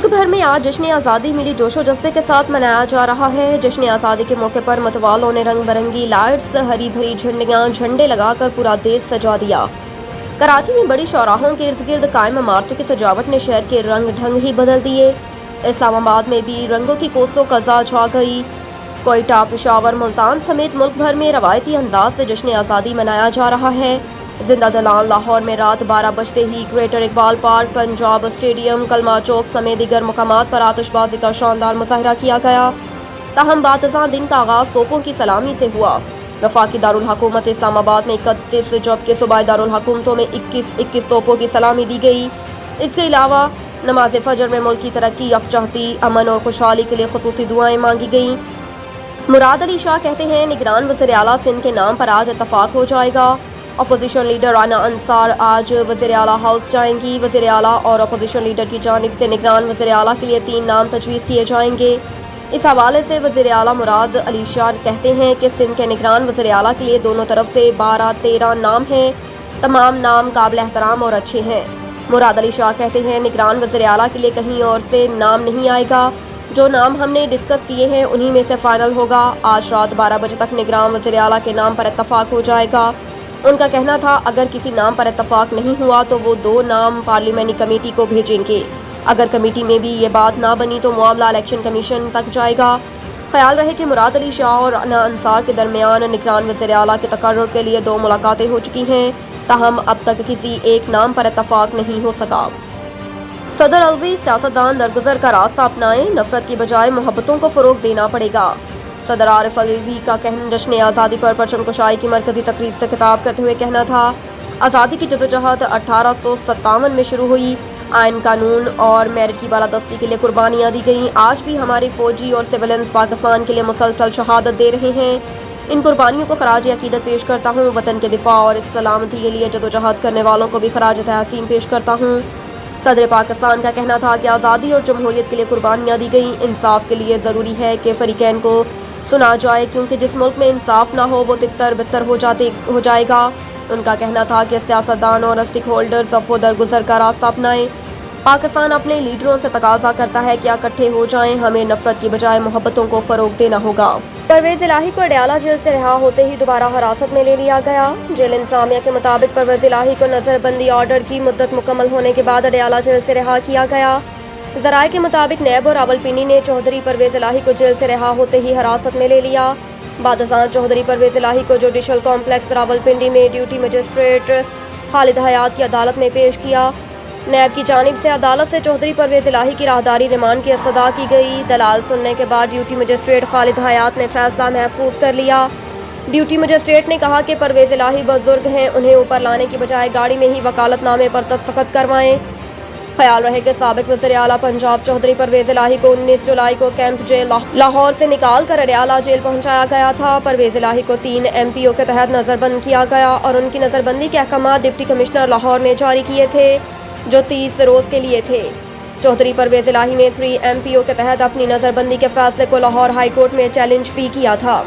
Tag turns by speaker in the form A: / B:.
A: मुल्क भर में आज जश्न आज़ादी मिली जोशो जज्बे के साथ मनाया जा रहा है। जश्न आज़ादी के मौके पर मतवालों ने रंग बिरंगी लाइट्स, हरी भरी झंडे लगाकर पूरा देश सजा दिया। कराची में बड़ी चौराहों के इर्द गिर्द कायम इमारतों की सजावट ने शहर के रंग ढंग ही बदल दिए। इस्लामाबाद में भी रंगों की कोसों कज़ा छा गई। कोयटा, पेशावर, मुल्तान समेत मुल्क भर में रवायती अंदाज से जश्न आज़ादी मनाया जा रहा है। जिंदा दलाल लाहौर में रात 12 बजते ही greater Iqbal park, Punjab stadium, Kalma Chowk समेत दीगर मकामात पर आतिशबाजी का शानदार मुजाहिरा किया गया। ताहम बातज़ां दिन का आगाज तोपों की सलामी से हुआ। वफाकी दारुल हुकूमत इस्लामाबाद में 31 जबकि सूबाई दारुल हुकूमतों में 21 तोपों की सलामी दी गई। इसके अलावा नमाज फजर में मुल्क की तरक्की, यकजहती, अमन और खुशहाली के लिए खुसूसी दुआएं मांगी गईं। मुराद अली शाह कहते हैं, निगरान वज़ीर आला सिंध के नाम पर आज इत्तफाक हो जाएगा। अपोजिशन लीडर राना अंसार आज वज़ीर आला हाउस जाएंगी। वज़ीर आला और अपोजिशन लीडर की जानिब से निगरान वज़ीर आला के लिए 3 नाम तजवीज़ किए जाएंगे। इस हवाले से वज़ीर आला मुराद अली शाह कहते हैं कि सिंध के निगरान वज़ीर आला के लिए दोनों तरफ से 12-13 नाम हैं। तमाम नाम काबिल एहतराम और अच्छे हैं। मुराद अली शाह कहते हैं, निगरान वज़ीर आला के लिए कहीं और से नाम नहीं आएगा। जो नाम हमने डिस्कस किए हैं उन्हीं में से फाइनल होगा। आज रात 12 बजे तक निगरान वज़ीर आला के नाम पर इत्तफाक हो जाएगा। उनका कहना था, अगर किसी नाम पर इत्तफाक नहीं हुआ तो वो 2 नाम पार्लियामेंट्री कमेटी को भेजेंगे। अगर कमेटी में भी ये बात ना बनी तो मामला इलेक्शन कमीशन तक जाएगा। ख्याल रहे कि मुराद अली शाह और राना अंसार के दरमियान निगरान वज़ीर आला के तकर्रुर के लिए 2 मुलाकातें हो चुकी हैं। ताहम अब तक किसी एक नाम पर इत्तफाक नहीं हो सका। सदर अलवी, सियासतदान दरगुजर का रास्ता अपनाएं, नफरत की बजाय मोहब्बतों को फरोग देना पड़ेगा। सदर आरिफ अलवी का कहना जश्न आज़ादी पर परचम कुशाई की मरकजी तकरीब से खिताब करते हुए कहना था, आज़ादी की जदोजहद 1857 में शुरू हुई। आइन, कानून और मेरिट की बालादस्ती के लिए कुर्बानियाँ दी गईं। आज भी हमारे फौजी और सिविलियंस पाकिस्तान के लिए मुसलसल शहादत दे रहे हैं। इन कुर्बानियों को खराज अकीदत पेश करता हूँ। वतन के दिफा और सलामती के लिए जदोजहद करने वालों को भी खराज तहसीन पेश करता हूँ। सदर पाकिस्तान का कहना था कि आज़ादी और जमहूरियत के लिए कुर्बानियाँ दी गईं। इंसाफ के लिए ज़रूरी है कि फरीकैन को सुना जाए, क्योंकि जिस मुल्क में इंसाफ ना हो वो तितर बितर हो जाएगा। उनका कहना था कि सियासतदान और स्टेक होल्डर सफ़ो दरगुजर का रास्ता अपनाएं। पाकिस्तान अपने लीडरों से तकाजा करता है कि इकट्ठे हो जाएं। हमें नफरत की बजाय मोहब्बतों को फरोग देना होगा। परवेज इलाही को अडयाला जेल से रिहा होते ही दोबारा हिरासत में ले लिया गया। जेल इंतजामिया के मुताबिक परवेज इलाही को नजरबंदी ऑर्डर की मुद्दत मुकम्मल होने के बाद अडयाला जेल से रिहा किया गया। ज़राए के मुताबिक नैब और रावलपिंडी ने चौधरी परवेज इलाही को जेल से रिहा होते ही हिरासत में ले लिया। बादशाह चौधरी परवेज इलाही को जुडिशल कॉम्प्लेक्स रावलपिंडी में ड्यूटी मजिस्ट्रेट खालिद हयात की अदालत में पेश किया। नैब की जानिब से अदालत से चौधरी परवेज इलाही की राहदारी रिमांड की इस्तदा की गई। दलाल सुनने के बाद ड्यूटी मजिस्ट्रेट खालिद हयात ने फैसला महफूज कर लिया। ड्यूटी मजिस्ट्रेट ने कहा कि परवेज इलाही बुजुर्ग हैं, उन्हें ऊपर लाने की बजाय गाड़ी में ही वकालतनामे पर दस्तखत करवाएं। ख्याल रहे कि साबिक वज़ीर आला पंजाब चौधरी परवेज इलाही को 19 जुलाई को कैंप जेल लाहौर से निकाल कर अडयाला जेल पहुंचाया गया था। परवेज इलाही को 3 MPO के तहत नजरबंद किया गया और उनकी नजरबंदी के अहकाम डिप्टी कमिश्नर लाहौर ने जारी किए थे, जो 30 रोज के लिए थे। चौधरी परवेज इलाही ने 3 MPO के तहत अपनी नजरबंदी के फैसले को लाहौर हाई कोर्ट में चैलेंज भी किया था।